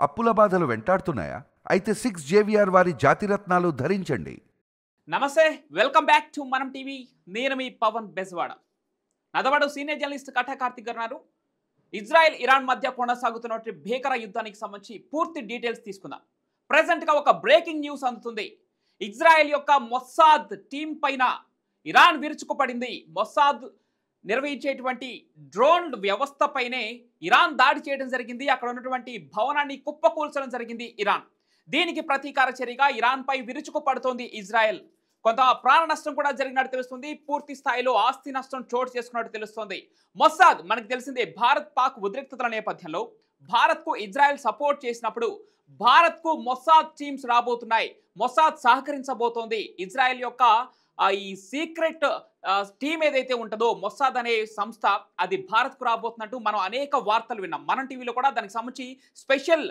అప్పుల బాధలు వెంటాడుతున్నాయా? అయితే 6 జేవిఆర్ వారి జాతిరత్నాలు ధరించండి. నమస్తే, వెల్కమ్ బ్యాక్ టు మనం టీవీ. నేను మీ పవన్ బెజవాడ. నదవాడు సీనియర్ జర్నలిస్ట్ కట్టా కార్తిక్ గారు ఉన్నారు. ఇజ్రాయెల్ ఇరాన్ మధ్య కొనసాగుతున్న భీకర యుద్ధానికి సంబంధించి పూర్తి డీటెయిల్స్ తీసుకుందాం. ప్రెసెంట్గా ఒక బ్రేకింగ్ న్యూస్ అందుతుంది. ఇజ్రాయెల్ యొక్క మొస్సాద్ టీం పైన ఇరాన్ విరుచుకుపడింది. మొస్సాద్ నిర్వహించేటువంటి డ్రోన్ వ్యవస్థ పైనే ఇరాన్ దాడి చేయడం జరిగింది. అక్కడ ఉన్నటువంటి భవనాన్ని కుప్పకూల్చడం జరిగింది ఇరాన్. దీనికి ప్రతీకార చర్యగా ఇరాన్ పై విరుచుకుపడుతోంది ఇజ్రాయెల్. కొంత ప్రాణ నష్టం కూడా జరిగినట్టు తెలుస్తుంది. పూర్తి స్థాయిలో ఆస్తి నష్టం చోటు చేసుకున్నట్టు తెలుస్తుంది. మొస్సాద్ మనకు తెలిసిందే, భారత్ పాక్ ఉద్రిక్తతల నేపథ్యంలో భారత్కు ఇజ్రాయెల్ సపోర్ట్ చేసినప్పుడు భారత్కు మొస్సాద్ టీమ్స్ రాబోతున్నాయి. మొస్సాద్ సహకరించబోతోంది. ఇజ్రాయెల్ యొక్క ఈ సీక్రెట్ టీమ్ ఏదైతే ఉంటుందో మొస్సాద్ అనే సంస్థ, అది భారత్కు రాబోతున్నట్టు మనం అనేక వార్తలు విన్నాం. మనం టీవీలో కూడా దానికి సంబంధించి స్పెషల్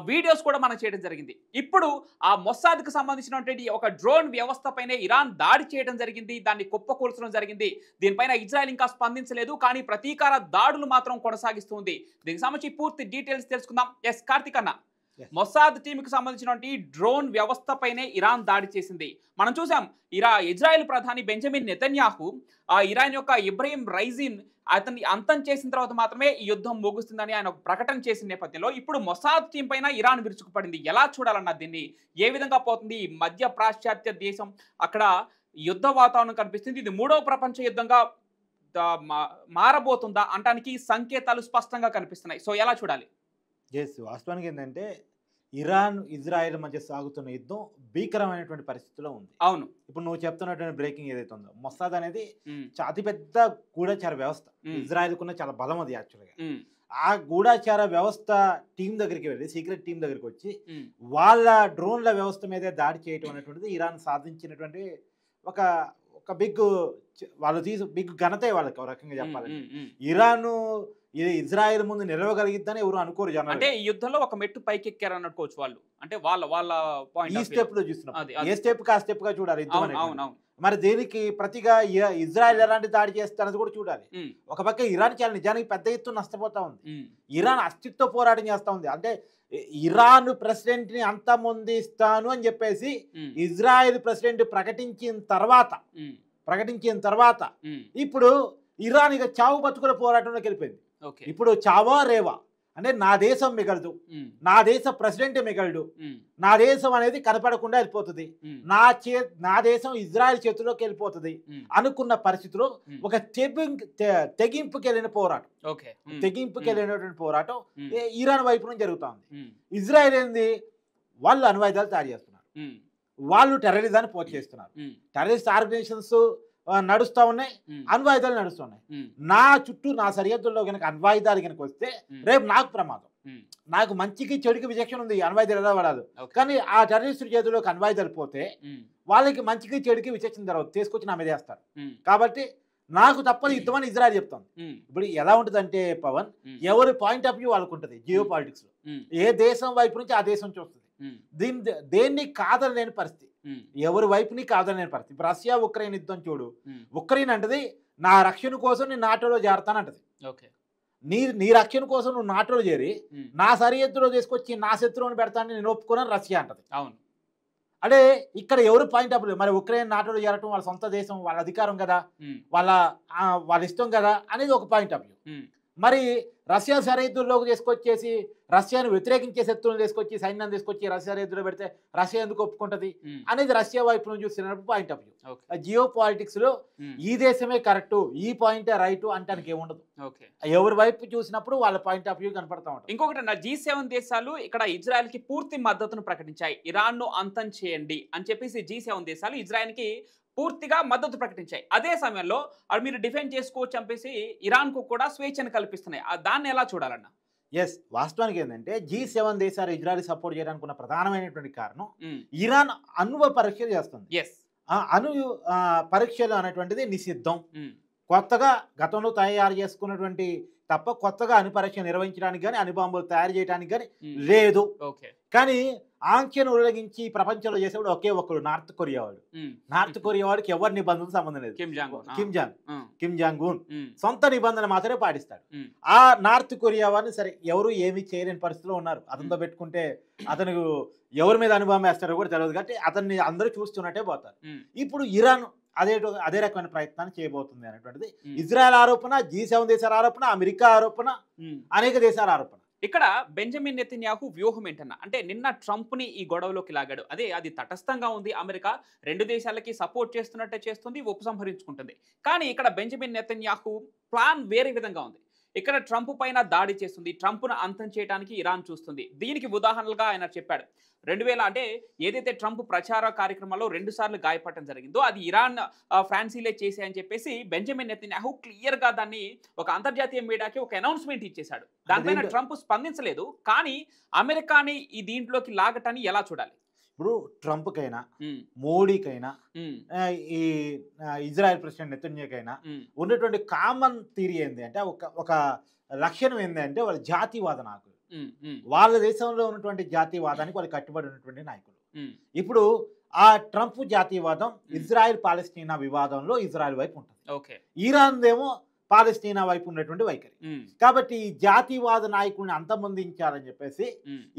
వీడియోస్ కూడా మనం చేయడం జరిగింది. ఇప్పుడు ఆ మొస్సాద్కి సంబంధించినటువంటి ఒక డ్రోన్ వ్యవస్థ పైనే ఇరాన్ దాడి చేయడం జరిగింది. దాన్ని కుప్పకూల్చడం జరిగింది. దీనిపైన ఇజ్రాయెల్ ఇంకా స్పందించలేదు, కానీ ప్రతీకార దాడులు మాత్రం కొనసాగిస్తుంది. దీనికి సంబంధించి పూర్తి డీటెయిల్స్ తెలుసుకుందాం. ఎస్ కార్తిక్ అన్న, మొస్సాద్ టీంకి సంబంధించినటువంటి డ్రోన్ వ్యవస్థ పైనే ఇరాన్ దాడి చేసింది. మనం చూసాం, ఇజ్రాయెల్ ప్రధాని బెంజమిన్ నెతన్యాహు ఇరాన్ యొక్క ఇబ్రహీం రైజిన్ అతన్ని అంతం చేసిన తర్వాత మాత్రమే ఈ యుద్ధం ముగుస్తుందని ఆయన ఒక ప్రకటన చేసిన నేపథ్యంలో ఇప్పుడు మొస్సాద్ టీం పైన ఇరాన్ విరుచుకుపడింది. ఎలా చూడాలన్న దీన్ని, ఏ విధంగా పోతుంది? ఈ మధ్య పాశ్చాత్య దేశం అక్కడ యుద్ధ వాతావరణం కనిపిస్తుంది. ఇది మూడవ ప్రపంచ యుద్ధంగా మారబోతుందా అంటానికి సంకేతాలు స్పష్టంగా కనిపిస్తున్నాయి. సో ఎలా చూడాలి? వాస్తవానికి ఏంటంటే ఇరాన్ ఇజ్రాయెల్ మధ్య సాగుతున్న యుద్ధం భీకరమైనటువంటి పరిస్థితిలో ఉంది. అవును, ఇప్పుడు నువ్వు చెప్తున్నటువంటి బ్రేకింగ్ ఏదైతే ఉందో, మొస్సాద్ అనేది అతిపెద్ద గూఢచార వ్యవస్థ. ఇజ్రాయెల్కున్న చాలా బలం అది. యాక్చువల్గా ఆ గూఢచార వ్యవస్థ టీం దగ్గరికి వెళ్ళి, సీక్రెట్ టీం దగ్గరికి వచ్చి వాళ్ళ డ్రోన్ల వ్యవస్థ మీదే దాడి చేయటం అనేటువంటిది ఇరాన్ సాధించినటువంటి ఒక బిగ్ బిగ్ ఘనతే వాళ్ళకి. ఒక రకంగా చెప్పాలంటే ఇరాన్ ఇది ఇజ్రాయెల్ ముందు నిలవగలిగిద్దని ఎవరు అనుకోరు జనాలు. అంటే ఈ యుద్ధంలో ఒక మెట్టు పైకి ఎక్కారు అనుకోవచ్చు వాళ్ళు. అంటే వాళ్ళ ఈ స్టెప్ లో చూస్తున్నాం. ఏ స్టెప్ కా స్టెప్ గా చూడాలి. మరి దీనికి ప్రతిగా ఇజ్రాయెల్ ఎలాంటి దాడి చేస్తారని కూడా చూడాలి. ఒక పక్క ఇరాన్ చాలా నిజానికి పెద్ద ఎత్తున నష్టపోతా ఉంది. ఇరాన్ అస్తిత్వ పోరాటం చేస్తా ఉంది. అంటే ఇరాన్ ప్రెసిడెంట్ ని అంతమొందిస్తాను అని చెప్పేసి ఇజ్రాయెల్ ప్రెసిడెంట్ ప్రకటించిన తర్వాత ఇప్పుడు ఇరాన్ ఇక చావు బతుకుల పోరాటంలోకి వెళ్ళిపోయింది. ఇప్పుడు చావా రేవా అంటే నా దేశం మిగలదు, నా దేశ ప్రెసిడెంట్ మిగలడు, నా దేశం అనేది కనపడకుండా వెళ్ళిపోతుంది, నా దేశం ఇజ్రాయెల్ చేతిలోకి వెళ్ళిపోతుంది అనుకున్న పరిస్థితిలో ఒక తెగింపుకి వెళ్ళిన పోరాటం ఇరాన్ వైపు నుంచి జరుగుతూ ఉంది. ఇజ్రాయెల్ ఏంది, వాళ్ళు అణ్వాయుధాలు తయారు చేస్తున్నారు, వాళ్ళు టెర్రరిజాన్ని ప్రోత్సహిస్తున్నారు, టెర్రరిస్ట్ ఆర్గనైజేషన్స్ నడుస్తూ ఉన్నాయి, అణ్వాయుధాలు నడుస్తున్నాయి. నా చుట్టూ నా సరిహద్దుల్లో కనుక అణ్వాయుధాలు కనుక వస్తే రేపు నాకు ప్రమాదం. నాకు మంచికి చెడుకి విచక్షణ ఉంది, అణ్వాయుధాలు ఎలా వాడాలి. కానీ ఆ టెర్రరిస్టు చేతుల్లోకి అణ్వాయుధాలు పోతే వాళ్ళకి మంచికి చెడుకి విచక్షణ తర్వాత తీసుకొచ్చి నా మీద వేస్తారు. కాబట్టి నాకు తప్పని యుద్ధం అని ఇజ్రాయెల్ చెప్తాను. ఇప్పుడు ఎలా ఉంటుందంటే పవన్, ఎవరి పాయింట్ ఆఫ్ వ్యూ వాళ్ళకు ఉంటుంది. జియో పాలిటిక్స్ లో ఏ దేశం వైపు నుంచి ఆ దేశం చూస్తుంది. దేన్ని కాదనలేని పరిస్థితి, ఎవరి వైపుని కాదనలేని పరిస్థితి. ఇప్పుడు రష్యా ఉక్రెయిన్ యుద్ధం చూడు. ఉక్రెయిన్ అంటది నా రక్షణ కోసం నేను నాటోలో చేరతానంటది. నీ రక్షణ కోసం నువ్వు నాటోలో చేరి నా సరిహద్దులో తీసుకొచ్చి నా శత్రువుని పెడతానని నేను ఒప్పుకున్నాను రష్యా అంటది. అవును, అంటే ఇక్కడ ఎవరు పాయింట్ ఆఫ్ వ్యూ, మరి ఉక్రెయిన్ నాటోలో చేరటం వాళ్ళ సొంత దేశం, వాళ్ళ అధికారం కదా, వాళ్ళ ఇష్టం కదా అనేది ఒక పాయింట్ ఆఫ్ వ్యూ. మరి రష్యా సరిహద్దుల్లోకి తీసుకొచ్చేసి రష్యాను వ్యతిరేకించే శత్రువులను తీసుకొచ్చి సైన్యాన్ని తీసుకొచ్చి రష్యా సరిహద్దులో పెడితే రష్యా ఎందుకు ఒప్పుకుంటది అనేది రష్యా వైపు నుంచి చూసినప్పుడు point of view. Geo politics లో ఈ దేశమే కరెక్ట్, ఈ పాయింటే రైట్ అంటానికి ఏముండదు. ఎవరి వైపు చూసినప్పుడు వాళ్ళ పాయింట్ ఆఫ్ వ్యూ కనపడతా ఉంటుంది. ఇంకొకటి, G7 దేశాలు ఇక్కడ ఇజ్రాయెల్ కి పూర్తి మద్దతును ప్రకటించాయి. ఇరాన్ ను అంతం చేయండి అని చెప్పేసి G7 దేశాలు ఇజ్రాయెల్ కి పూర్తిగా మద్దతు ప్రకటించాయి. అదే సమయంలో అది మీరు డిఫెండ్ చేసుకోవచ్చు చంపేసి ఇరాన్ కు కూడా స్వేచ్ఛను కల్పిస్తున్నాయి. దాన్ని ఎలా చూడాలన్న? వాస్తవానికి ఏంటంటే G7 దేశాలు ఇజ్రాయెల్ సపోర్ట్ చేయడానికి ఉన్న ప్రధానమైనటువంటి కారణం ఇరాన్ అణు పరీక్షలు చేస్తుంది. అణు పరీక్షలు అనేటువంటిది నిషిద్ధం. కొత్తగా గతంలో తయారు చేసుకున్నటువంటి తప్ప కొత్తగా అణు పరీక్ష నిర్వహించడానికి కానీ అణు బాంబులు తయారు చేయడానికి కానీ లేదు. కానీ ఆంక్షను ఉల్లంఘించి ప్రపంచంలో చేసేవాడు ఒకే ఒక్కడు, నార్త్ కొరియా వాడు. నార్త్ కొరియా వాడికి ఎవరి నిబంధనలు సంబంధం లేదు. కిమ్ జాంగ్ ఉన్ సొంత నిబంధన మాత్రమే పాటిస్తాడు. ఆ నార్త్ కొరియా వాడిని సరే ఎవరు ఏమీ చేయలేని పరిస్థితిలో ఉన్నారు. అతనితో పెట్టుకుంటే అతను ఎవరి మీద అనుభవం వేస్తారో కూడా తెలియదు కాబట్టి అతన్ని అందరూ చూస్తున్నట్టే పోతారు. ఇప్పుడు ఇరాన్ అదే రకమైన ప్రయత్నాన్ని చేయబోతుంది అనేటువంటిది ఇజ్రాయెల్ ఆరోపణ, G7 దేశాల ఆరోపణ, అమెరికా ఆరోపణ, అనేక దేశాల ఆరోపణ. ఇక్కడ బెంజమిన్ నెతన్యాహు వ్యూహం ఏంటన్నా అంటే నిన్న ట్రంప్ ని ఈ గొడవలోకి లాగాడు. అది తటస్థంగా ఉంది. అమెరికా రెండు దేశాలకి సపోర్ట్ చేస్తున్నట్టే చేస్తుంది, ఉపసంహరించుకుంటుంది. కానీ ఇక్కడ బెంజమిన్ నెతన్యాహు ప్లాన్ వేరే విధంగా ఉంది. ఇక్కడ ట్రంప్ పైన దాడి చేస్తుంది, ట్రంప్ను అంతం చేయడానికి ఇరాన్ చూస్తుంది. దీనికి ఉదాహరణలుగా ఆయన చెప్పాడు. 2000 అంటే ఏదైతే ట్రంప్ ప్రచార కార్యక్రమాల్లో 2 సార్లు గాయపడటం జరిగిందో అది ఇరాన్ ఫ్రాన్సీలే చేశాయని చెప్పేసి బెంజమిన్ నెతన్యాహు క్లియర్గా దాన్ని ఒక అంతర్జాతీయ మీడియాకి ఒక అనౌన్స్మెంట్ ఇచ్చేశాడు. దానిపైన ట్రంప్ స్పందించలేదు. కానీ అమెరికాని ఈ దీంట్లోకి లాగటాన్ని ఎలా చూడాలి? ఇప్పుడు ట్రంప్కైనా, మోడీకైనా, ఈ ఇజ్రాయెల్ ప్రెసిడెంట్ నెతన్యాహుకైనా ఉన్నటువంటి కామన్ థియరీ ఏంటి అంటే ఒక లక్షణం ఏంటంటే వాళ్ళ జాతివాద నాయకులు. వాళ్ళ దేశంలో ఉన్నటువంటి జాతీయవాదానికి వాళ్ళు కట్టుబడి ఉన్నటువంటి నాయకులు. ఇప్పుడు ఆ ట్రంప్ జాతీయవాదం ఇజ్రాయెల్ పాలస్తీనా వివాదంలో ఇజ్రాయెల్ వైపు ఉంటుంది. ఇరాన్ ఏమో పాలస్తీనా వైపు ఉన్నటువంటి వైఖరి. కాబట్టి ఈ జాతీయవాద నాయకుల్ని అంతమొందించాలని చెప్పేసి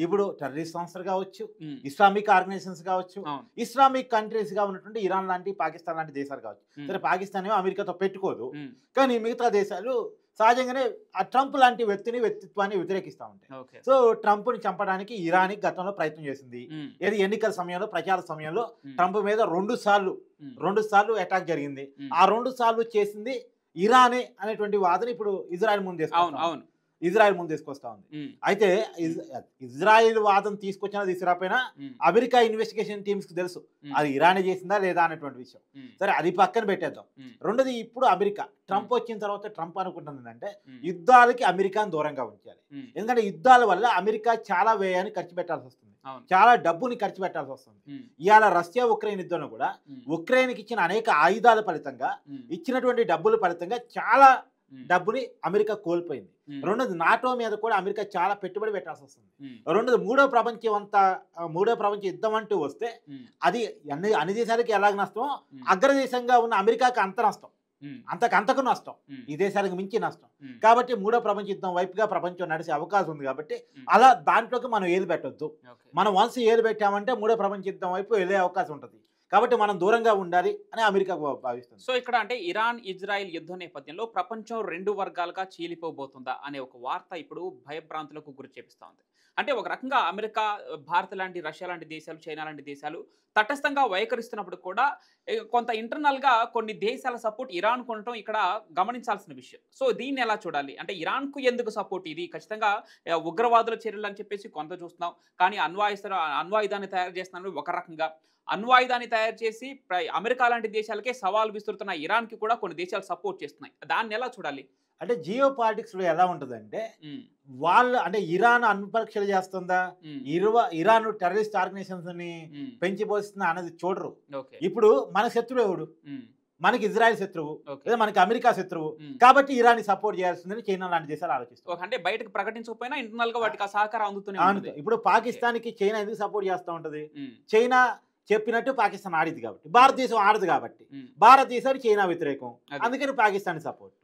ఇప్పుడు టెర్రరిస్ట్ సంస్థలు కావచ్చు, ఇస్లామిక్ ఆర్గనైజేషన్స్ కావచ్చు, ఇస్లామిక్ కంట్రీస్ గా ఉన్నటువంటి ఇరాన్ లాంటి, పాకిస్తాన్ లాంటి దేశాలు కావచ్చు. సరే పాకిస్తాన్ ఏమో అమెరికాతో పెట్టుకోదు, కానీ మిగతా దేశాలు సహజంగానే ఆ ట్రంప్ లాంటి వ్యక్తిత్వాన్ని వ్యతిరేకిస్తూ ఉంటాయి. సో ట్రంప్ ని చంపడానికి ఇరాన్ గతంలో ప్రయత్నం చేసింది. ఏది ఎన్నికల సమయంలో, ప్రచార సమయంలో ట్రంప్ మీద 2 సార్లు అటాక్ జరిగింది. ఆ 2 సార్లు చేసింది ఇరానే అనేటువంటి వాదన ఇప్పుడు ఇజ్రాయెల్ ముందు తీసుకొస్తా ఉంది. అయితే ఇజ్రాయెల్ వాదన తీసుకురాపోయినా అమెరికా ఇన్వెస్టిగేషన్ టీమ్స్ కి తెలుసు అది ఇరానే చేసిందా లేదా అనేటువంటి విషయం. సరే అది పక్కన పెట్టేద్దాం. రెండోది, ఇప్పుడు అమెరికా ట్రంప్ వచ్చిన తర్వాత ట్రంప్ అనుకుంటుంది ఏంటంటే యుద్ధాలకి అమెరికాను దూరంగా ఉంచాలి. ఎందుకంటే యుద్ధాల వల్ల అమెరికా చాలా వ్యయాన్ని ఖర్చు పెట్టాల్సి వస్తుంది, చాలా డబ్బుని ఖర్చు పెట్టాల్సి వస్తుంది. ఇవాళ రష్యా ఉక్రెయిన్ యుద్ధంలో కూడా ఉక్రెయిన్కి ఇచ్చిన అనేక ఆయుధాల ఫలితంగా, ఇచ్చినటువంటి డబ్బుల ఫలితంగా చాలా డబ్బుని అమెరికా కోల్పోయింది. రెండోది, నాటో మీద కూడా అమెరికా చాలా పెట్టుబడి పెట్టాల్సి వస్తుంది. రెండోది, మూడో ప్రపంచ యుద్ధం అంటూ వస్తే అది అన్ని దేశాలకి ఎలాగ నష్టం, అగ్రదేశంగా ఉన్న అమెరికాకి అంత నష్టం, అంతకు నష్టం, ఈ దేశాలకు మించి నష్టం. కాబట్టి మూడో ప్రపంచ యుద్ధం వైపుగా ప్రపంచం నడిచే అవకాశం ఉంది. కాబట్టి అలా దాంట్లోకి మనం ఏలు పెట్టొద్దు. మనం వన్స్ ఏలు పెట్టామంటే మూడో ప్రపంచ యుద్ధం వైపు వెళ్ళే అవకాశం ఉంటుంది. కాబట్టి మనం దూరంగా ఉండాలి అని అమెరికా భావిస్తుంది. సో ఇక్కడ అంటే ఇరాన్ ఇజ్రాయెల్ యుద్ధ నేపథ్యంలో ప్రపంచం 2 వర్గాలుగా చీలిపోబోతుందా అనే ఒక వార్త ఇప్పుడు భయభ్రాంతులకు గురి చేపిస్తూ ఉంది. అంటే ఒక రకంగా అమెరికా, భారత్ లాంటి, రష్యా లాంటి దేశాలు, చైనా లాంటి దేశాలు తటస్థంగా వైఖరిస్తున్నప్పుడు కూడా కొంత ఇంటర్నల్గా కొన్ని దేశాల సపోర్ట్ ఇరాన్ కొనటం ఇక్కడ గమనించాల్సిన విషయం. సో దీన్ని ఎలా చూడాలి? అంటే ఇరాన్కు ఎందుకు సపోర్ట్? ఇది ఖచ్చితంగా ఉగ్రవాదుల చర్యలు అని చెప్పేసి కొంత చూస్తున్నాం. కానీ అణ్వాయుధాన్ని తయారు చేస్తున్నారు ఒక రకంగా, అణ్వాయుధాన్ని తయారు చేసి అమెరికా లాంటి దేశాలకే సవాల్ విస్తున్న ఇరాన్కి కూడా కొన్ని దేశాలు సపోర్ట్ చేస్తున్నాయి. దాన్ని ఎలా చూడాలి? అంటే జియో పాలిటిక్స్ లో ఎలా ఉంటుందంటే, వాళ్ళు అంటే ఇరాన్ అణుపరీక్షలు చేస్తుందా, ఇరాన్ టెర్రరిస్ట్ ఆర్గనైజేషన్స్ ని పెంచిపోతుందా అనేది చూడరు. ఇప్పుడు మన శత్రువు ఎవడు? మనకి ఇజ్రాయెల్ శత్రువు, లేదా మనకి అమెరికా శత్రువు. కాబట్టి ఇరాన్ సపోర్ట్ చేయాల్సిందని చైనా లాంటి దేశాలు ఆలోచిస్తారు. అంటే బయటకు ప్రకటించకపోయినా ఇంటర్నల్ గా వాటికి సహకారం అందుతుంది. ఇప్పుడు పాకిస్తాన్ కి చైనా ఎందుకు సపోర్ట్ చేస్తూ ఉంటది? చైనా చెప్పినట్టు పాకిస్తాన్ ఆడిది కాబట్టి, భారతదేశం ఆడదు కాబట్టి, భారతదేశానికి చైనా వ్యతిరేకం, అందుకని పాకిస్తాన్ సపోర్ట్.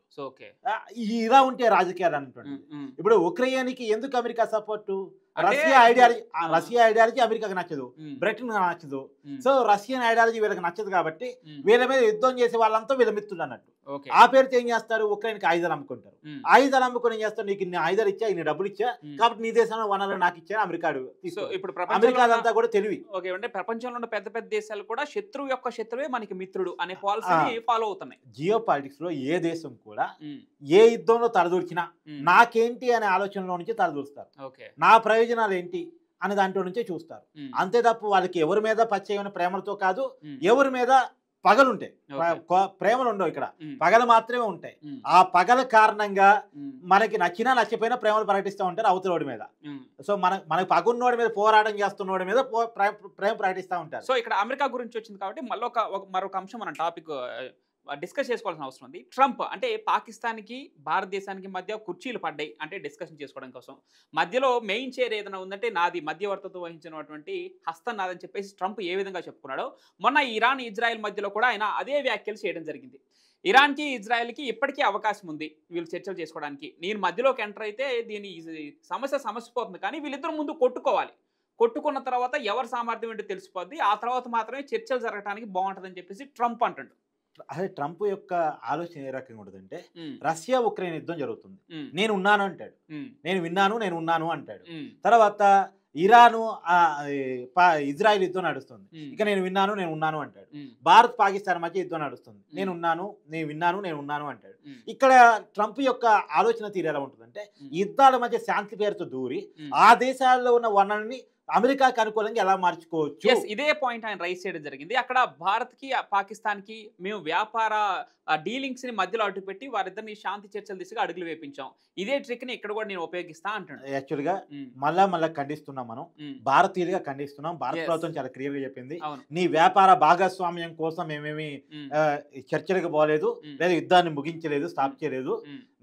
ఇలా ఉంటే రాజకీయాలు అంటుంటుంది. ఇప్పుడు ఉక్రెయిన్కి ఎందుకు అమెరికా సపోర్టు? రష్యా ఐడియాలజీ అమెరికాకి నచ్చదు, బ్రిటన్ నచ్చదు. సో రష్యన్ ఐడియాలజీ వీళ్ళకి నచ్చదు కాబట్టి వీళ్ళ మీద యుద్ధం చేసే వాళ్ళంతా వీళ్ళ మిత్రులు అన్నట్టు. ఆ పేరుతో ఏం చేస్తారు? ఉక్రెయిన్కి ఆయుధాలు అమ్ముకుంటారు. ఆయుధాలు అమ్ముకుని ఏం చేస్తారు? నీకు ఇన్ని ఆయుధాలు ఇచ్చా, ఇన్ని డబ్బులు ఇచ్చా, కాబట్టి నీ దేశంలో వనరులు నాకు ఇచ్చా అమెరికా. ఇప్పుడు అమెరికా అంతా కూడా తెలివి. ఓకే, అంటే ప్రపంచంలో ఉన్న పెద్ద పెద్ద దేశాలు కూడా శత్రువు యొక్క శత్రువే మనకి మిత్రుడు అనే పాలసీని ఫాలో అవుతున్నాయి. జియో పాలిటిక్స్ లో ఏ దేశం కూడా ఏ యుద్ధంలో తలదూర్చినా నాకేంటి అనే ఆలోచనలో నుంచి తలదూరుస్తారు. నా ప్రయోజనాలు ఏంటి అనే దాంట్లో నుంచే చూస్తారు. అంతే తప్ప వాళ్ళకి ఎవరి మీద పచ్చయమైన ప్రేమలతో కాదు, ఎవరి మీద పగలుంటాయి, ప్రేమలు ఉండవు. ఇక్కడ పగలు మాత్రమే ఉంటాయి. ఆ పగల కారణంగా మనకి నచ్చినా నచ్చిపోయినా ప్రేమలు ప్రకటిస్తూ ఉంటారు అవతలోడి మీద. సో మనకి పగున్నోడి మీద పోరాటం చేస్తున్నోడి మీద ప్రేమ ప్రకటిస్తూ ఉంటారు. సో ఇక్కడ అమెరికా గురించి వచ్చింది కాబట్టి మరొక అంశం మనం టాపిక్ డిస్కస్ చేసుకోవాల్సిన అవసరం ఉంది. ట్రంప్ అంటే పాకిస్తాన్కి భారతదేశానికి మధ్య కుర్చీలు పడ్డాయి అంటే డిస్కషన్ చేసుకోవడం కోసం. మధ్యలో మెయిన్ చైర్ ఏదైనా ఉందంటే నాది, మధ్యవర్తిత్వం వహించినటువంటి హస్తం నాదని చెప్పేసి ట్రంప్ ఏ విధంగా చెప్పుకున్నాడో మొన్న ఇరాన్ ఇజ్రాయెల్ మధ్యలో కూడా ఆయన అదే వ్యాఖ్యలు చేయడం జరిగింది. ఇరాన్కి ఇజ్రాయెల్కి ఇప్పటికీ అవకాశం ఉంది వీళ్ళు చర్చలు చేసుకోవడానికి. నేను మధ్యలోకి ఎంటర్ అయితే దీని సమస్య పోతుంది, కానీ వీళ్ళిద్దరు ముందు కొట్టుకోవాలి. కొట్టుకున్న తర్వాత ఎవరి సామర్థ్యం ఏంటో తెలిసిపోద్ది, ఆ తర్వాత మాత్రమే చర్చలు జరగడానికి బాగుంటుందని చెప్పేసి ట్రంప్ అంటాడు. అదే ట్రంప్ యొక్క ఆలోచన ఏ రకంగా ఉంటుందంటే, రష్యా ఉక్రెయిన్ యుద్ధం జరుగుతుంది, నేను ఉన్నాను అంటాడు, నేను విన్నాను నేను ఉన్నాను అంటాడు. తర్వాత ఇరాను ఇజ్రాయెల్ యుద్ధం నడుస్తుంది, ఇక నేను విన్నాను నేను ఉన్నాను అంటాడు. భారత్ పాకిస్తాన్ మధ్య యుద్ధం నడుస్తుంది, నేను విన్నాను నేను ఉన్నాను అంటాడు. ఇక్కడ ట్రంప్ యొక్క ఆలోచన తీరు ఎలా ఉంటుందంటే, యుద్ధాల మధ్య శాంతి పేరుతో దూరి ఆ దేశాల్లో ఉన్న వనరుల్ని అమెరికాకి అనుకూలంగా ఎలా మార్చుకోవచ్చు. ఇదే పాయింట్ ఆయన రైజ్ చేయడం జరిగింది. అక్కడ భారత్కి పాకిస్తాన్కి మేము వ్యాపార డీలింగ్స్ ని మధ్యలో అడ్డు పెట్టి వారిద్దరిని శాంతి చర్చల దిశగా అడుగులు వేపించాం. ఇదే ట్రిక్ ని ఇక్కడ కూడా నేను ఉపయోగిస్తా అంటాను. యాక్చువల్ గా మళ్ళా ఖండిస్తున్నాం, మనం భారతీయులుగా ఖండిస్తున్నాం. భారత ప్రభుత్వం చాలా క్లియర్ గా చెప్పింది, నీ వ్యాపార భాగస్వామ్యం కోసం మేమేమి చర్చలకు పోలేదు, లేదా యుద్ధాన్ని ముగించలేదు, స్టాప్ చేయలేదు.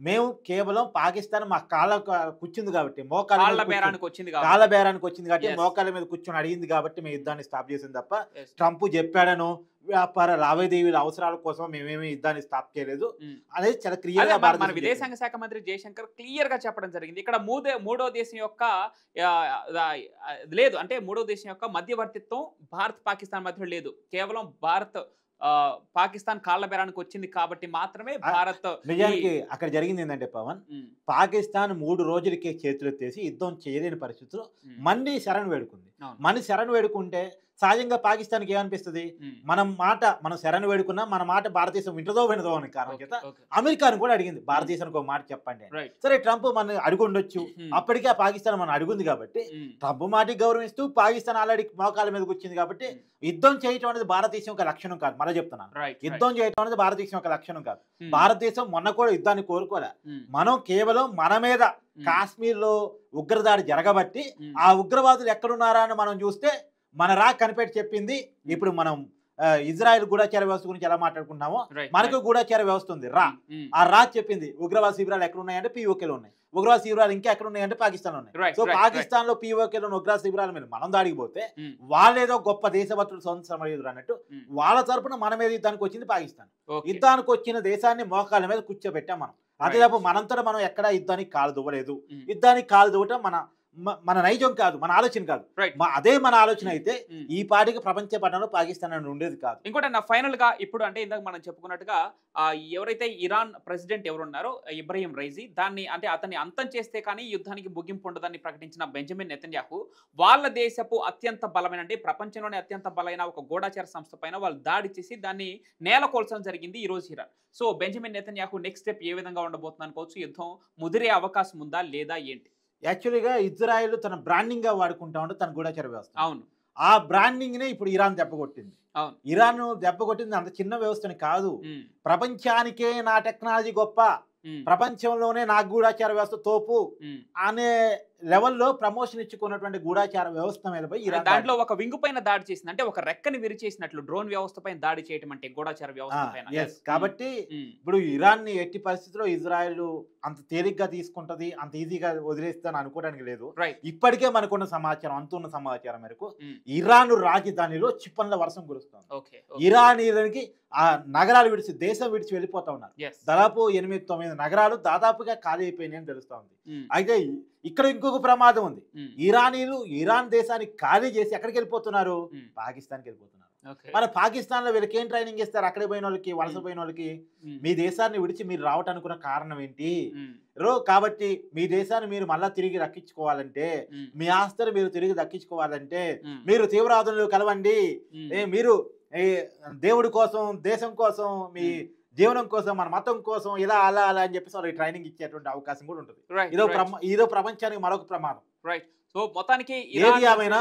మేము కేవలం పాకిస్తాన్ మా కాళ్ళ కూర్చుంది కాబట్టి, కాళ్ళ బేరానికి వచ్చింది కాబట్టి, మోకాళ్ళ మీద కూర్చొని అడిగింది కాబట్టి మేము యుద్ధాన్ని స్టాప్ చేసింది తప్ప ట్రంప్ చెప్పాడను వ్యాపార లావాదేవీల అవసరాల కోసం మేమేమి యుద్ధాన్ని స్టాప్ చేయలేదు అనేది చాలా క్లియర్ గా మన విదేశాంగ శాఖ మంత్రి జయశంకర్ క్లియర్ గా చెప్పడం జరిగింది. ఇక్కడ మూడో దేశం యొక్క లేదు అంటే మూడో దేశం యొక్క మధ్యవర్తిత్వం భారత్ పాకిస్తాన్ మధ్య లేదు, కేవలం భారత్ పాకిస్తాన్ కాళ్ళ బేరానికి వచ్చింది కాబట్టి మాత్రమే భారత్. నిజానికి అక్కడ జరిగింది ఏంటంటే పవన్, పాకిస్తాన్ 3 రోజులకే చేతులెత్తేసి యుద్ధం చేయలేని పరిస్థితుల్లో మళ్ళీ శరణ్ వేడుకుంది. మళ్ళీ శరణ్ వేడుకుంటే సహజంగా పాకిస్తాన్కి ఏమనిపిస్తుంది, మనం శరణ్ వేడుకున్నా మన మాట భారతదేశం వినదో అని కారణం చేత అమెరికాను కూడా అడిగింది, భారతదేశానికి ఒక మాట చెప్పండి. సరే ట్రంప్ మన అడుగుండొచ్చు, అప్పటికే ఆ పాకిస్తాన్ మనం అడుగుంది కాబట్టి ట్రంప్ మాటకి గౌరవిస్తూ పాకిస్తాన్ ఆల్రెడీ మోకాల మీదకి వచ్చింది కాబట్టి యుద్ధం చేయటం అనేది భారతదేశం యొక్క లక్షణం కాదు. మళ్ళీ చెప్తున్నాను, యుద్ధం చేయటం అనేది భారతదేశం యొక్క లక్షణం కాదు. భారతదేశం మొన్న కూడా యుద్ధాన్ని కోరుకోలే, మనం కేవలం మన మీద కాశ్మీర్ లో ఉగ్రదాడి జరగబట్టి ఆ ఉగ్రవాదులు ఎక్కడున్నారా అని మనం చూస్తే మన కనిపెట్టి చెప్పింది. ఇప్పుడు మనం ఇజ్రాయెల్ గూఢచార వ్యవస్థ గురించి ఎలా మాట్లాడుకుంటున్నామో మనకు గూఢచార వ్యవస్థ ఉంది. ఆ చెప్పింది ఉగ్రవాద శిబిరాలు ఎక్కడ ఉన్నాయంటే POKలో ఉన్నాయి, ఉగ్రవాద శిబిరాలు ఇంకా ఎక్కడ ఉన్నాయంటే పాకిస్తాన్ ఉన్నాయి. సో పాకిస్తాన్ లో POKలో ఉగ్రవాద శిబిరాల మీద మనం దాడికి పోతే వాళ్ళేదో గొప్ప దేశభక్తులు స్వతంత్రం అన్నట్టు వాళ్ళ తరపున మన మీద యుద్ధానికి వచ్చింది పాకిస్తాన్. యుద్ధానికి వచ్చిన దేశాన్ని మోకాళ్ళ మీద కూర్చోబెట్టాం మనం. అదే తప్ప మనంతటా మనం ఎక్కడా యుద్ధానికి కాలు దువ్వలేదు. యుద్ధానికి కాలు దువ్వటం మన నైజం కాదు, మన ఆలోచన కాదు. అదే మన ఆలోచన అయితే ఈ పాటికి ప్రపంచ పట్టణంలో పాకిస్తాన్ అని ఉండేది కాదు. ఇంకోటి నా ఫైనల్ గా ఇప్పుడు అంటే ఇందాక మనం చెప్పుకున్నట్టుగా ఎవరైతే ఇరాన్ ప్రెసిడెంట్ ఎవరున్నారో ఇబ్రహీం రైజీ, దాన్ని అంటే అతన్ని అంతం చేస్తే కానీ యుద్ధానికి ముగింపు ఉండదని ప్రకటించిన బెంజమిన్ నెతన్యాహు వాళ్ళ దేశపు అత్యంత బలమైన అంటే ప్రపంచంలోనే అత్యంత బలమైన ఒక గూఢచార సంస్థ పైన వాళ్ళు దాడి చేసి దాన్ని నేలకొల్చడం జరిగింది ఈ రోజు Iran. So Benjamin Netanyahu next step ఏ విధంగా ఉండబోతుంది అనుకోవచ్చు, యుద్ధం ముదిరే అవకాశం ఉందా లేదా ఏంటి? యాక్చువల్గా ఇజ్రాయెల్ తన బ్రాండింగ్ గా వాడుకుంటా ఉంటే తన గూఢచార వ్యవస్థ, అవును, ఆ బ్రాండింగ్ నే ఇప్పుడు ఇరాన్ దెబ్బకొట్టింది. ఇరాన్ దెబ్బకొట్టింది అంత చిన్న వ్యవస్థని కాదు, ప్రపంచానికే నా టెక్నాలజీ గొప్ప, ప్రపంచంలోనే నా గూఢచార వ్యవస్థ తోపు అనే లెవెల్లో ప్రమోషన్ ఇచ్చుకున్నటువంటి గూఢచార వ్యవస్థ మీద ఇరాన్ దాంట్లో ఒక వింగు పైన దాడి చేసింది, అంటే ఒక రెక్కని విరిచేసినట్లు డ్రోన్ వ్యవస్థ పైన దాడి చేయడం అంటే గూఢచార వ్యవస్థ పైన. కాబట్టి ఇప్పుడు ఇరాన్ ని ఎట్టి పరిస్థితిలో ఇజ్రాయెల్ అంత తేలిగ్గా తీసుకుంటది, అంత ఈజీగా వదిలేస్తుందని అనుకోవడానికి లేదు. ఇప్పటికే మనకున్న సమాచారం, అంతున్న సమాచారం మేరకు ఇరాన్ రాజధానిలో క్షిపణుల వర్షం కురుస్తుంది. ఇరానీయులకి ఆ నగరాలు దేశం విడిచి వెళ్ళిపోతా ఉన్నారు. దాదాపు 8-9 నగరాలు దాదాపుగా ఖాళీ అయిపోయినాయని తెలుస్తా ఉంది. అయితే ఇక్కడ ఇంకొక ప్రమాదం ఉంది, ఇరానీలు ఇరాన్ దేశాన్ని ఖాళీ చేసి ఎక్కడికి వెళ్ళిపోతున్నారు, పాకిస్తాన్కి వెళ్ళిపోతున్నారు. మన పాకిస్తాన్ లో వీళ్ళకి ఏం ట్రైనింగ్ ఇస్తారు, అక్కడికి పోయిన వాళ్ళకి, వలస పోయిన వాళ్ళకి, మీ దేశాన్ని విడిచి మీరు రావటానుకున్న కారణం ఏంటి? కాబట్టి మీ దేశాన్ని మీరు మళ్ళా తిరిగి రక్షించుకోవాలంటే, మీ ఆస్తులు మీరు తిరిగి దక్కించుకోవాలంటే మీరు తీవ్రవాదులు కలవండి, మీరు దేవుడి కోసం, దేశం కోసం, మీ జీవనం కోసం, మన మతం కోసం, ఇలా అలా అని చెప్పేసి వాళ్ళకి ట్రైనింగ్ ఇచ్చేటువంటి అవకాశం కూడా ఉంటుంది. ఇదో ప్రపంచానికి మరొక ప్రమాదం. సో మొత్తానికి ఏది ఏమైనా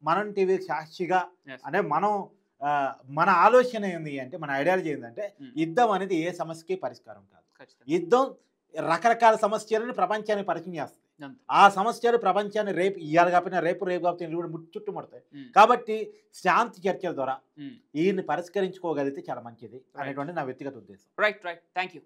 మనం టీవీ సాక్షిగా అంటే మన ఆలోచన ఏంది అంటే, మన ఐడియాలజీ ఏంటంటే యుద్ధం అనేది ఏ సమస్యకి పరిష్కారం కాదు. యుద్ధం రకరకాల సమస్యలని ప్రపంచానికి పరిచయం చేస్తుంది. ఆ సమస్యలు ప్రపంచాన్ని రేపు ఇయ్యాలి కాకపోయినా రేపు కాకపోతే కూడా చుట్టుముడతాయి. కాబట్టి శాంతి చర్చల ద్వారా ఈయన్ని పరిష్కరించుకోగలిగితే చాలా మంచిది అనేటువంటి నా వ్యక్తిగత ఉద్దేశం. Right thank you.